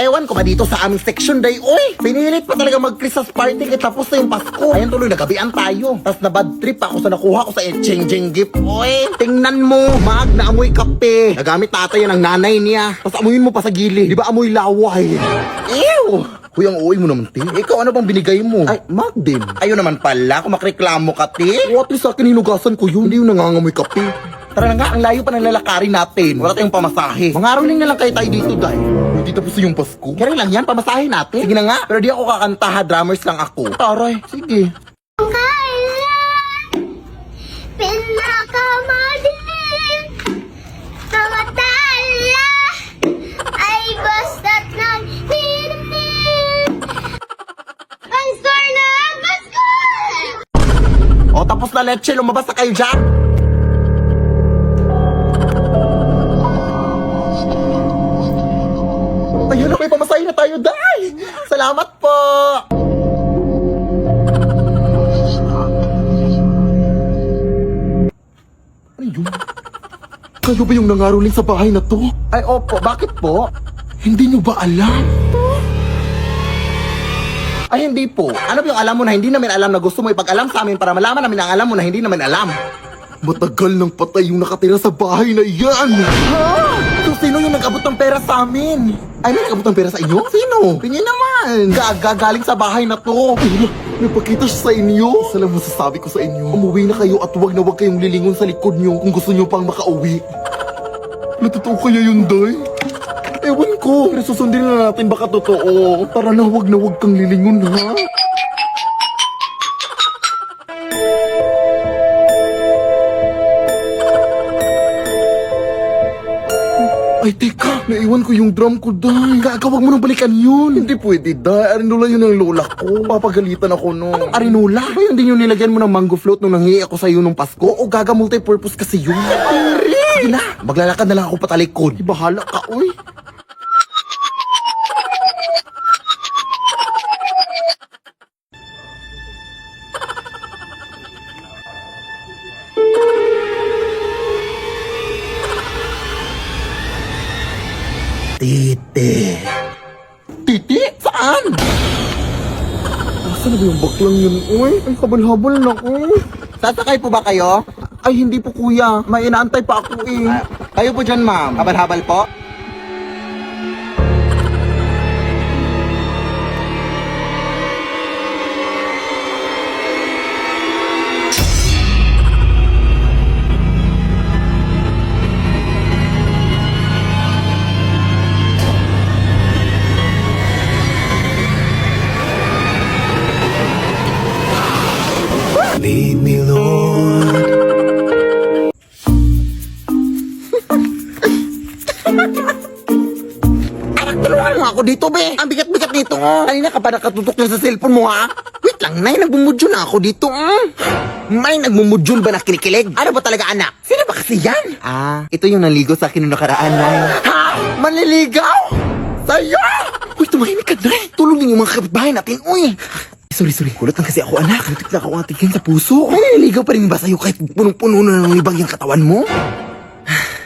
Ewan ko ba dito sa aming section day, oy! Pinilit pa talaga mag-Christmas party kaya tapos na yung Pasko. Ayun tuloy, nagabian tayo. Tapos na bad trip ako sa nakuha ko sa exchanging gift, oy! Tingnan mo, maag na amoy kape. Nagamit tatay yan ng nanay niya. Tapos amuyin mo pa sa gili. Di ba amoy laway? Ew! Kuya, ang uwi mo naman, te. Ikaw, ano bang binigay mo? Ay, Mac din. Ayun naman pala, kung makreklamo ka, te. What is sa akin, hinugasan ko yun. Hindi yung nangangamoy kape. Tara na nga, ang layo pa ng lalakarin natin. Wala tayong pamasahe. Mangaroling na lang kayo tayo dito, day. Hindi tapos yung Pasko. Kaya lang yan, pamasahe natin. Sige na nga, pero di ako kakanta ha, drummers lang ako. Taray, sige. Kailan pinakamadilim na matala ay basta't nagninimnim ang store na Pasko! O, tapos na leche, lumabas na kayo dyan. Ayun na, may pamasahe na tayo, day. Salamat po. Ano yun? Kayo ba yung nangaroling sa bahay na to? Ay, opo. Bakit po? Hindi nyo ba alam? Ay, hindi po. Ano ba yung alam mo na hindi namin alam na gusto mo ipag-alam sa amin para malaman namin ang alam mo na hindi namin alam? Matagal nang patay yung nakatira sa bahay na yan! Ha? So, sino yung nag-abot ng pera sa amin? Ay, may nag-abot ng pera sa inyo? Sino? Tingin naman! Galing sa bahay na to! Ay, napakita siya sa inyo! Isa lang masasabi ko sa inyo, umuwi na kayo at huwag na huwag kayong lilingon sa likod nyo kung gusto nyo pang makauwi. Natotoo kaya yun, day? Ewan ko, pero susundin na natin baka totoo. Tara na, huwag kang lilingon, ha? Ay, teka, naiwan ko yung drum ko, day. Gaga, wag mo nang balikan yun. Hindi pwede, day. Arinola yun ang lola ko. Papagalitan ako, no. Anong arinola? Ba yun din yung nilagyan mo ng mango float nung nangihi ako sa'yo nung Pasko? O gaga, multi-purpose kasi yun. Sige na, maglalakad na lang ako patalikod. Bahala ka, uy. Titi. Titi? Saan? Nasaan na ba yung baklang yun? Uy, ay habal-habal na ko. Sasakay po ba kayo? Ay, hindi po kuya. May inaantay pa ako eh. Kayo po dyan, ma'am. Habal-habal po? Lead me, Lord. Tulungan mo ako dito, be. Ang bigat-bigat nito. Kanina ka pa nakatutok na sa cellphone mo, ha? Wait lang, Nay. Nagbumudyo na ako dito. May nagmumudyon ba na kinikilig? Ano ba talaga, anak? Sino ba kasi yan? Ah, ito yung naligo sa akin noong nakaraan, Nay. Ha? Manliligaw? Sa'yo? Uy, tumahimik ka, Nay. Tulungin yung mga kapitbahay natin, uy. Sorry. Kulat lang kasi ako, anak. Natik na ako atigin sa puso. Ay, naliligaw pa rin ba sa'yo kahit punong-puno na ng libag yung katawan mo?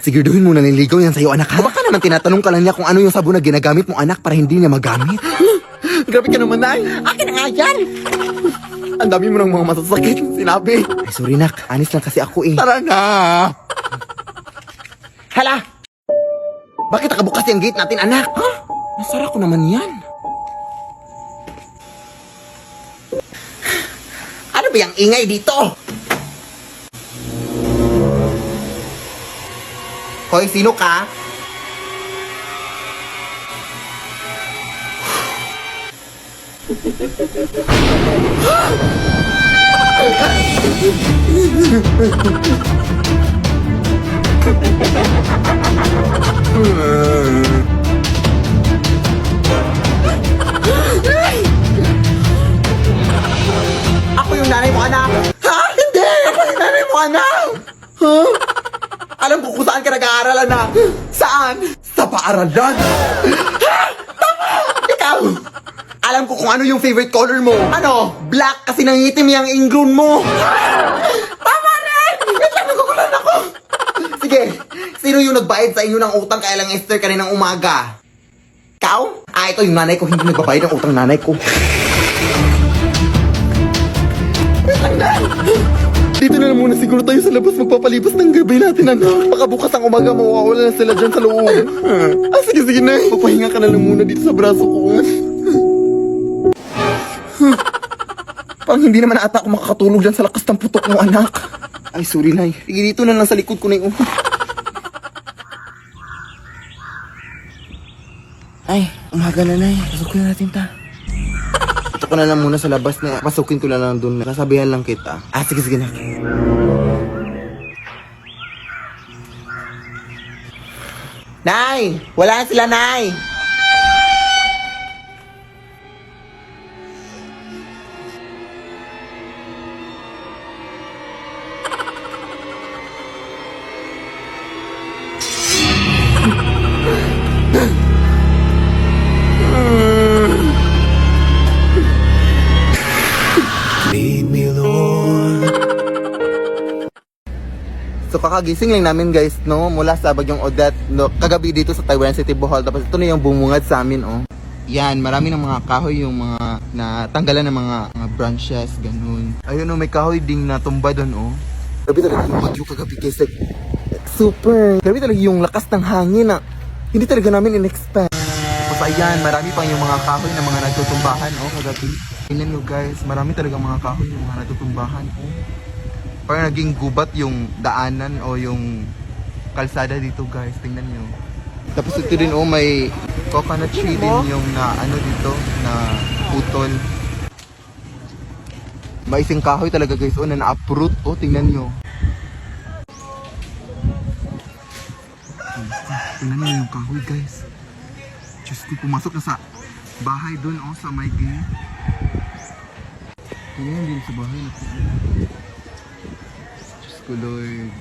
Siguraduhin mo na naliligaw yan sa'yo, anak, ha? O baka naman tinatanong ka lang niya kung ano yung sabon na ginagamit mo, anak, para hindi niya magamit. Grabe ka naman, Nay. Akin na nga yan. Ang dami mo ng mga masasakit sinabi. Ay, sorry, nak. Anis lang kasi ako, eh. Tara na. Hala! Bakit nakabukas yung gate natin, anak? Ha? Nasara ko naman yan. Ano ba yung ingay dito? Hoy, sino ka? Ako yung nanay mo, anak. Ha? Hindi! Ako yung nanay mo, anak. Ha? Alam ko kung saan ka nag-aaral, anak. Saan? Sa paaralan. Ha? Tama! Ikaw! Alam ko kung ano yung favorite color mo. Ano? Black kasi nangitim yung ingrown mo. Tama rin! Wait lang, nagugulan ako. Sige, sino yung nagbayad sa inyo ng utang kaya lang Esther kaninang umaga? Ikaw? Ito yung nanay ko, hindi nagbabayad ng utang nanay ko. Dito na lang muna siguro tayo sa labas magpapalipas ng gabi natin, anak. Baka bukas ang umaga mawawala na sila dyan sa loob. Sige na. Papahinga ka na lang muna dito sa braso ko. Parang hindi naman ata ako makakatulog dyan sa lakas ng putok mo, anak. Ay, sorry, Nay. Sige, dito na lang sa likod ko na yung... Ay, umaga na, Nay. Pasukin na natin ta. Ito ko na lang muna sa labas na pasukin ko na lang dun. Nasabihan lang kita. Sige na. Nay! Wala na sila, Nay! Lead me, Lord. So kakagising lang namin guys, no, mula sa Bagyong Odette, no, kagabi dito sa Taiwan City, Bohol. Tapos ito na yung bumungad sa amin, oh. Yan, marami ng mga kahoy yung mga natanggalan ng mga branches, ganun. Ayun, oh, may kahoy ding natumba doon, oh. Grabe talaga yung bagyo kagabi guys, like, super. Grabe talaga yung lakas ng hangin na hindi talaga namin in-expect. Tapos ayan, marami pang yung mga kahoy na mga natutumbahan, oh, kagabi. Tingnan nyo guys, marami talaga mga kahoy yung mga natutumbahan, oh. Parang naging gubat yung daanan o yung kalsada dito guys, tingnan nyo. Tapos ito din, oh, may coconut tree din yung na ano dito, na putol. May isang kahoy talaga guys, oh, na na-uproot, oh, tingnan nyo. Tingnan nyo yung kahoy guys. Diyos ko, pumasok na sa bahay dun, oh, sa may gate. Tingnan din sa bahay. Diyos ko, Lord.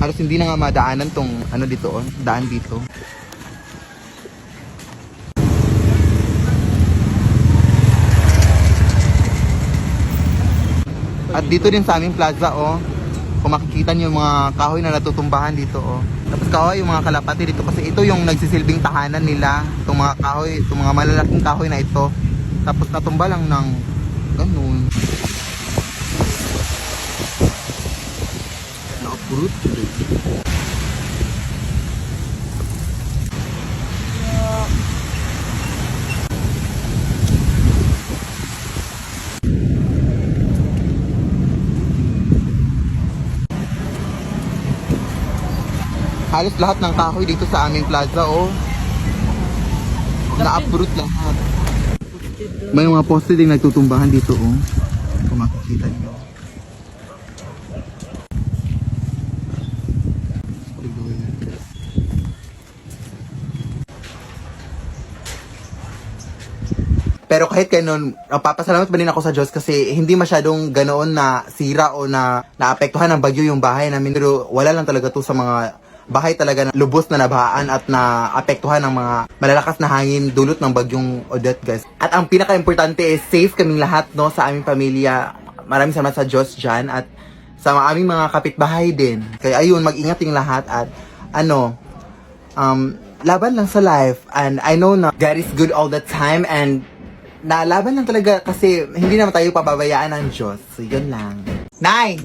Halos hindi na nga madaanan tong ano dito, oh, daan dito. At dito din sa aming plaza, oh, kung makikita niyo yung mga kahoy na natutumbahan dito, oh. Tapos kahoy yung mga kalapati dito kasi ito yung nagsisilbing tahanan nila, itong mga kahoy, itong mga malalaking kahoy na ito. Tapos natumba lang ng ganun. Na-uproot. Halos lahat ng kahoy dito sa aming plaza, oh, na-uproot lahat. May mga poste din nagtutumbahan dito, oh, kung makikita niyo. Pero kahit ganun, papasalamat pa din ako sa Diyos kasi hindi masyadong ganoon na sira o na naapektuhan ng bagyo yung bahay namin. Pero wala lang talaga to sa mga bahay talaga na lubos na nabahaan at naapektuhan ng mga malalakas na hangin dulot ng bagyong Odette, guys. At ang pinaka-importante is safe kaming lahat, no, sa aming pamilya. Maraming salamat sa Diyos dyan at sa aming mga kapitbahay din. Kaya ayun, mag-ingat yung lahat at ano, laban lang sa life. And I know na God is good all the time and laban lang talaga kasi hindi naman tayo pababayaan ng Diyos. So, yun lang. Nay!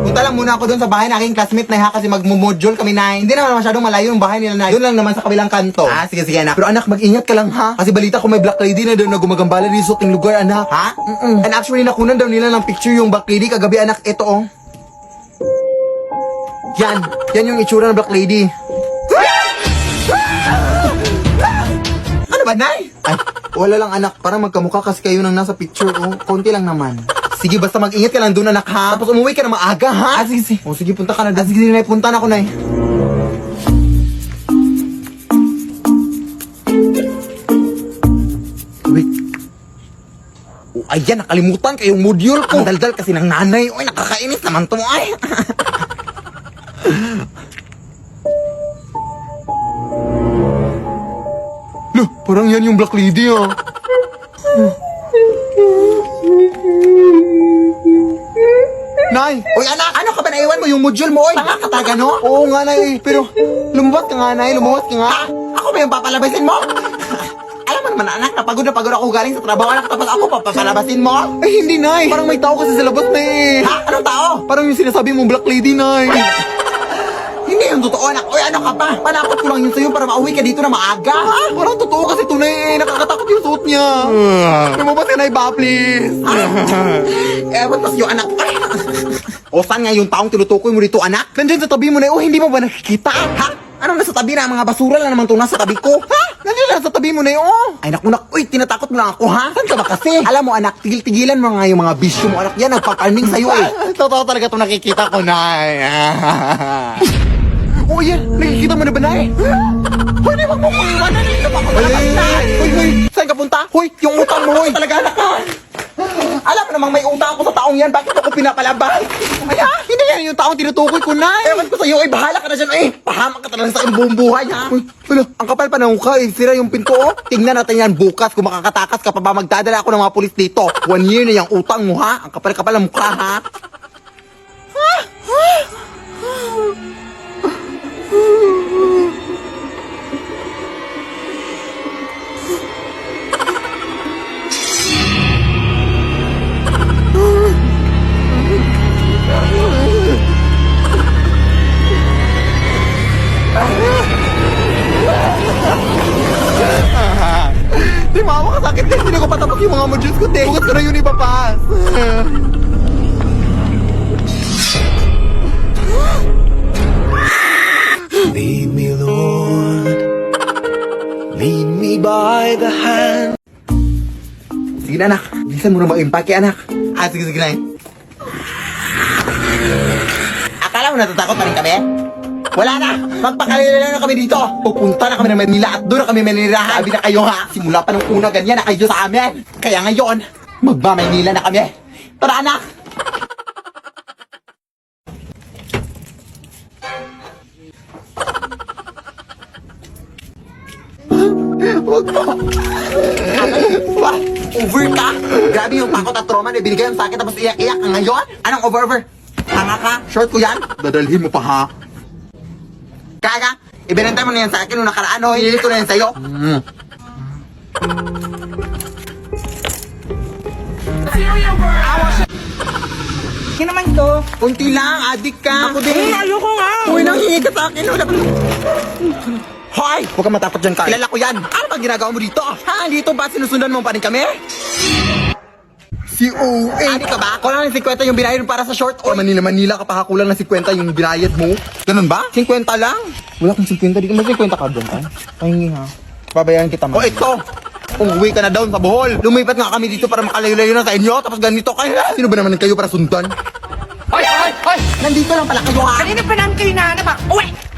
Punta lang muna ako doon sa bahay ng aking classmate, Nay, ha? Kasi mag-module kami, Nay. Hindi naman masyadong malayo yung bahay nila, Nay. Doon lang naman sa kabilang kanto. Sige, anak. Pero anak, mag-ingat ka lang, ha? Kasi balita ko may black lady na doon na gumagambala din sa ating lugar, anak. Ha? And actually, nakunan daw nila ng picture yung black lady kagabi, anak. Ito, oh. Yan yung itsura ng black lady. Ano ba, Nay? Ay, wala lang, anak. Parang magkamukha kasi kayo nang nasa picture, oh. Konti lang naman. Sige, basta mag-ingat ka lang doon, anak, ha? Tapos umuwi ka na maaga, ha? Sige. O, sige, punta ka na doon. Sige, Nay, punta na ako, Nay. Wait. Oh, ayan, nakalimutan kayong module ko. Ang daldal kasi ng nanay. Uy, nakakainis naman to, ay. Loh, parang yan yung black lady, ah. Nay. Uy, anak, ano ka ba naiwan mo yung module mo, oy? Tanga ka talaga, no? Oo nga, Nay. Pero, lumabas ka nga, Nay. Lumabas ka nga. Ha? Ako ba yung papalabasin mo? Alam mo naman, anak, na pagod ako galing sa trabaho, anak, tapos ako papalabasin mo? Ay, hindi, Nay. Parang may tao kasi sa labas na eh. Ha? Anong tao? Parang yung sinasabi mong black lady, Nay. Hindi yung totoo, anak. Uy, ano ka pa? Panakot ko lang yun sa'yo para mauwi ka dito na maaga. Ha? Parang totoo kasi tunay eh. Nakakatakot yung suot niya. Lumabas ka, Nay, ba, please? Ewan tas yung anak. Ay. O saan nga yung taong tinutukoy mo dito, anak? Nandyan sa tabi mo na, oh, hindi mo ba nakikita? Ha? Anong nasa tabi na? Mga basura lang naman ito nasa tabi ko. Ha? Nandyan lang sa tabi mo na, oh. Ay naku, uy, tinatakot mo lang ako, ha? Saan ka ba kasi? Alam mo, anak, tigil-tigilan mo nga yung mga bisyo mo, anak. Yan, nagpaparning sa'yo, eh. Totoo talaga itong nakikita ko, Nay. Oh, yan. Nakikita mo na ba, Nay? Pwede wag mo kong iwanan. Hindi pa ako Ay, malapit. hoy, hoy. Saan ka punta? Hoy, yung utang mo, hoy. Talaga, anak ka. Alam mo namang may utang ako sa taong yan. Bakit ako pinapalabas? Ay, hindi yan yung taong tinutukoy ko, Nay. Ewan ko sa'yo, eh, bahala ka na dyan, eh. Pahamak ka talaga sa aking buong buhay, ha? Uy, wala. Ang kapal pa ng mukha, eh. Sira yung pinto, oh. Tingnan natin yan bukas kung makakatakas ka pa ba magdadala ako ng mga pulis dito. 1 year na yung utang mo, ha? Ang kapal-kapal ng mukha, ha? Di mama ka sakit kasi hindi ko patapos yung mga modules ko, te. Bukas ko na yun ipapas. Lead me, Lord. Lead me by the hand. Sige na, anak. Bilisan mo na mag-impake, anak. Sige, sige na. Akala mo natatakot pa rin kami? Wala na! Magpakalala na kami dito! Pupunta na kami ng Manila at doon na kami manirahan! Sabi na kayo, ha? Simula pa nung una ganyan na kayo sa amin! Kaya ngayon, magba-Manila na kami! Tara, anak! Huwag mo! Wah! Over ka! Grabe yung takot at trauma na binigay sa akin tapos iyak-iyak ka ngayon? Anong over? Tanga ka? Short ko yan? Dadalhin mo pa, ha? Kaga, ibinantay mo na yan sa akin nung nakaraan, ho. Hinili ko na yan sa'yo. Hindi naman to. Kunti lang, adik ka. Ako din. Ayoko nga. Uy, nanghingi ka sa akin. Wala pa. Hoy! Huwag kang matakot dyan, Kai. Kilala ko yan. Ano ba ginagawa mo dito? Ha? Dito ba sinusundan mo pa rin kami? Si OA. Adik ka ba? Kulang ng 50 yung binayad para sa short. O, Manila ka pa, kulang ng 50 yung binayad mo. Ganun ba? 50 lang? Wala kang 50, di ka may 50 ka doon, Tay. Pahingi, ha? Babayaran kita, O ito. Umuwi ka na down sa Bohol. Lumipat nga kami dito para makalayo-layo na sa inyo. Tapos ganito kayo. Sino ba naman kayo para sundan? Hoy! Nandito lang pala kayo, ha? Kanina pa namin kayo nahanap ha? Uwi!